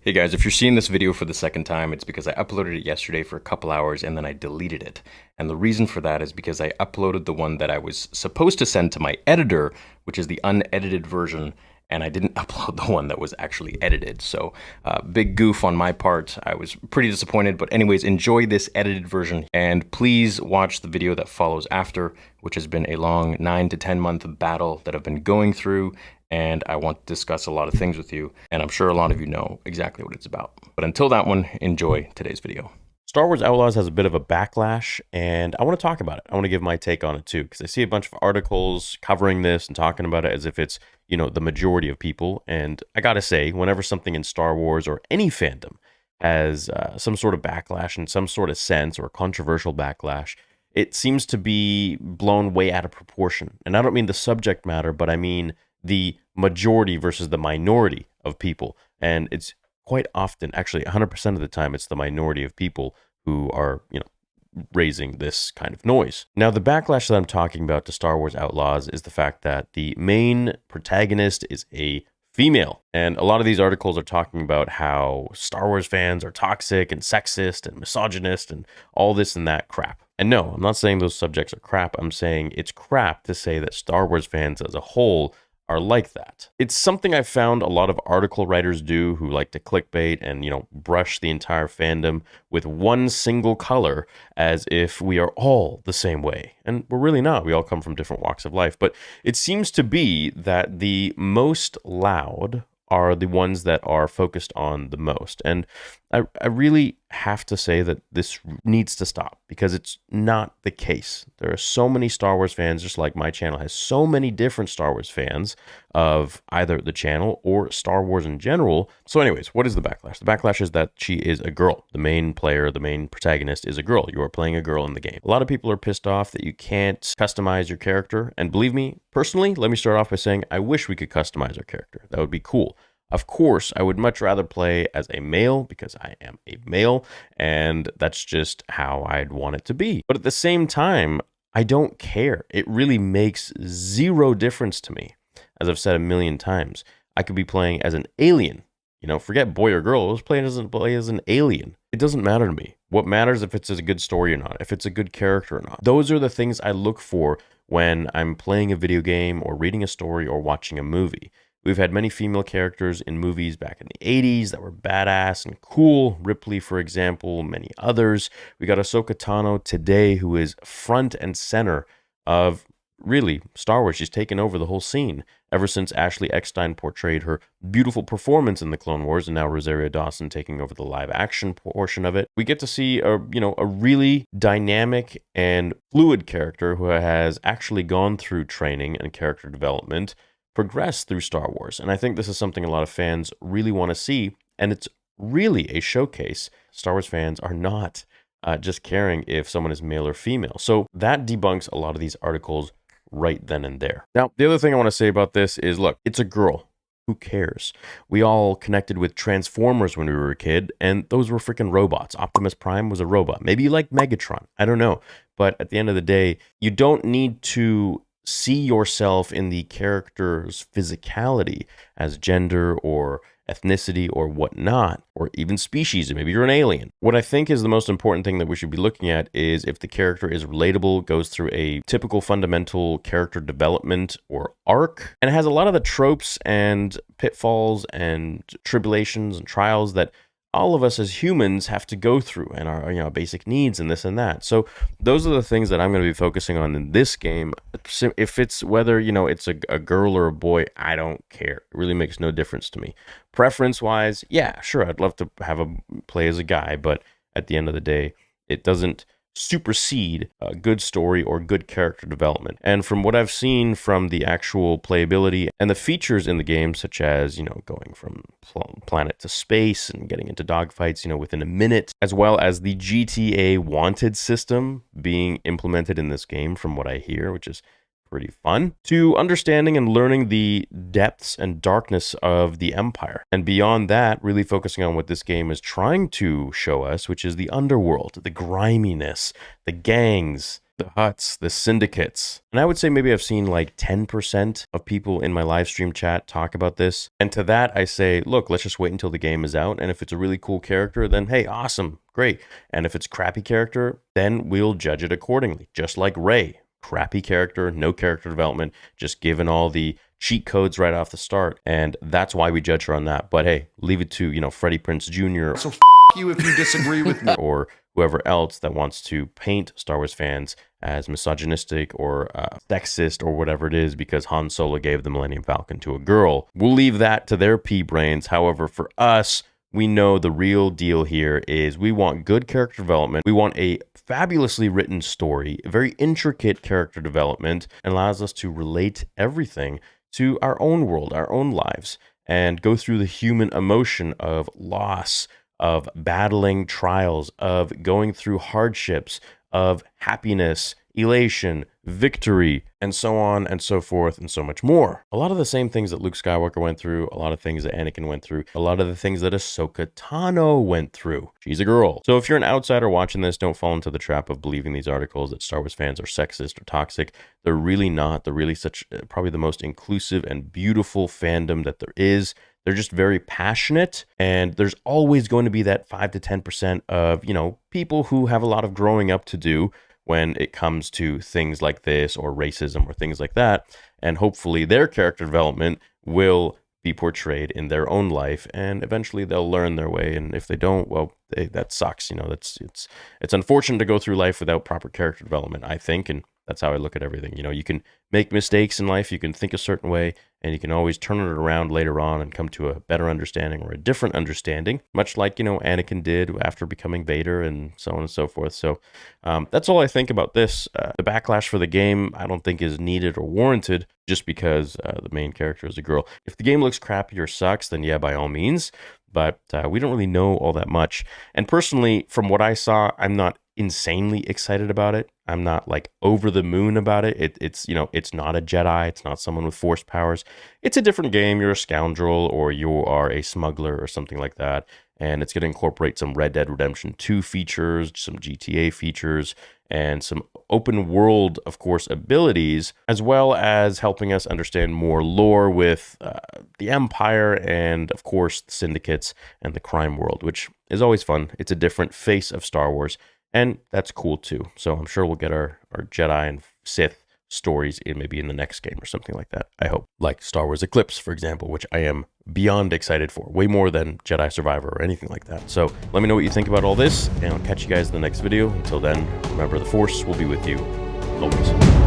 Hey guys, if you're seeing this video for the second time, it's because I uploaded it yesterday for a couple hours and then I deleted it. And the reason for that is because I uploaded the one that I was supposed to send to my editor, which is the unedited version, and I didn't upload the one that was actually edited. So big goof on my part. I was pretty disappointed, but anyways, enjoy this edited version and please watch the video that follows after, which has been a long 9 to 10 month battle that I've been going through, and I want to discuss a lot of things with you, and I'm sure a lot of you know exactly what it's about. But until that one, enjoy today's video. Star Wars Outlaws has a bit of a backlash, and I want to talk about it. I want to give my take on it too, because I see a bunch of articles covering this and talking about it as if it's, the majority of people. And I gotta say, whenever something in Star Wars or any fandom has some sort of backlash in some sort of sense, or controversial backlash, it seems to be blown way out of proportion. And I don't mean the subject matter, but I mean the majority versus the minority of people. And it's quite often, actually 100% of the time, it's the minority of people who are, raising this kind of noise. Now, the backlash that I'm talking about to Star Wars Outlaws is the fact that the main protagonist is a female. And a lot of these articles are talking about how Star Wars fans are toxic and sexist and misogynist and all this and that crap. And no, I'm not saying those subjects are crap. I'm saying it's crap to say that Star Wars fans as a whole are like that. It's something I've found a lot of article writers do who like to clickbait and, brush the entire fandom with one single color as if we are all the same way. And we're really not. We all come from different walks of life. But it seems to be that the most loud are the ones that are focused on the most. And I really have to say that this needs to stop, because it's not the case. There are so many Star Wars fans, just like my channel has so many different Star Wars fans of either the channel or Star Wars in general. So anyways, what is the backlash? The backlash is that she is a girl. The main player, the main protagonist is a girl. You are playing a girl in the game. A lot of people are pissed off that you can't customize your character. And believe me, personally, let me start off by saying I wish we could customize our character. That would be cool. Of course, I would much rather play as a male because I am a male, and that's just how I'd want it to be. But at the same time, I don't care. It really makes zero difference to me. As I've said a million times, I could be playing as an alien. Forget boy or girl. I was playing as an alien. It doesn't matter to me. What matters if it's a good story or not, if it's a good character or not. Those are the things I look for when I'm playing a video game or reading a story or watching a movie. We've had many female characters in movies back in the 80s that were badass and cool. Ripley, for example, many others. We got Ahsoka Tano today, who is front and center of really Star Wars. She's taken over the whole scene ever since Ashley Eckstein portrayed her beautiful performance in the Clone Wars, and now Rosario Dawson taking over the live action portion of it. We get to see a really dynamic and fluid character who has actually gone through training and character development, progress through Star Wars. And I think this is something a lot of fans really want to see, and it's really a showcase. Star Wars fans are not just caring if someone is male or female. So that debunks a lot of these articles right then and there. Now, the other thing I want to say about this is, look, it's a girl. Who cares? We all connected with Transformers when we were a kid, and those were freaking robots. Optimus Prime was a robot. Maybe you like Megatron. I don't know. But at the end of the day, you don't need to see yourself in the character's physicality as gender or ethnicity or whatnot, or even species, or maybe you're an alien. What I think is the most important thing that we should be looking at is if the character is relatable, goes through a typical fundamental character development or arc, and has a lot of the tropes and pitfalls and tribulations and trials that all of us as humans have to go through, and our basic needs and this and that. So those are the things that I'm going to be focusing on in this game. If it's whether it's a girl or a boy, I don't care. It really makes no difference to me. Preference wise, yeah, sure, I'd love to have a play as a guy, but at the end of the day, it doesn't supersede a good story or good character development. And from what I've seen from the actual playability and the features in the game, such as, going from planet to space and getting into dogfights, within a minute, as well as the GTA wanted system being implemented in this game, from what I hear, which is pretty fun, to understanding and learning the depths and darkness of the Empire. And beyond that, really focusing on what this game is trying to show us, which is the underworld, the griminess, the gangs, the Hutts, the syndicates. And I would say maybe I've seen like 10% of people in my live stream chat talk about this. And to that, I say, look, let's just wait until the game is out. And if it's a really cool character, then hey, awesome, great. And if it's crappy character, then we'll judge it accordingly. Just like Ray, crappy character, no character development, just given all the cheat codes right off the start. And that's why we judge her on that. But hey, leave it to, Freddie Prinze Jr. So you if you disagree with me. Or whoever else that wants to paint Star Wars fans as misogynistic or sexist or whatever it is because Han Solo gave the Millennium Falcon to a girl. We'll leave that to their pea brains. However, for us, we know the real deal here is we want good character development. We want a fabulously written story, a very intricate character development, and allows us to relate everything to our own world, our own lives, and go through the human emotion of loss, of battling trials, of going through hardships, of happiness, elation, victory, and so on and so forth and so much more. A lot of the same things that Luke Skywalker went through, a lot of things that Anakin went through, a lot of the things that Ahsoka Tano went through. She's a girl. So if you're an outsider watching this, don't fall into the trap of believing these articles that Star Wars fans are sexist or toxic. They're really not. They're really probably the most inclusive and beautiful fandom that there is. They're just very passionate, and there's always going to be that 5 to 10% of, people who have a lot of growing up to do when it comes to things like this or racism or things like that. And hopefully their character development will be portrayed in their own life, and eventually they'll learn their way. And if they don't, well, that sucks. It's unfortunate to go through life without proper character development, I think, and that's how I look at everything. You can make mistakes in life, you can think a certain way, and you can always turn it around later on and come to a better understanding or a different understanding, much like, Anakin did after becoming Vader and so on and so forth. So that's all I think about this. The backlash for the game, I don't think is needed or warranted just because the main character is a girl. If the game looks crappy or sucks, then yeah, by all means. But we don't really know all that much. And personally, from what I saw, I'm not insanely excited about it. I'm not like over the moon about it. It's not a Jedi. It's not someone with force powers. It's a different game. You're a scoundrel or you are a smuggler or something like that. And it's going to incorporate some Red Dead Redemption 2 features, some GTA features, and some open world, of course, abilities, as well as helping us understand more lore with the Empire and, of course, the syndicates and the crime world, which is always fun. It's a different face of Star Wars, and that's cool too. So I'm sure we'll get our Jedi and Sith stories maybe in the next game or something like that, I hope. Like Star Wars Eclipse, for example, which I am beyond excited for, way more than Jedi Survivor or anything like that. So let me know what you think about all this, and I'll catch you guys in the next video. Until then, remember, the Force will be with you always.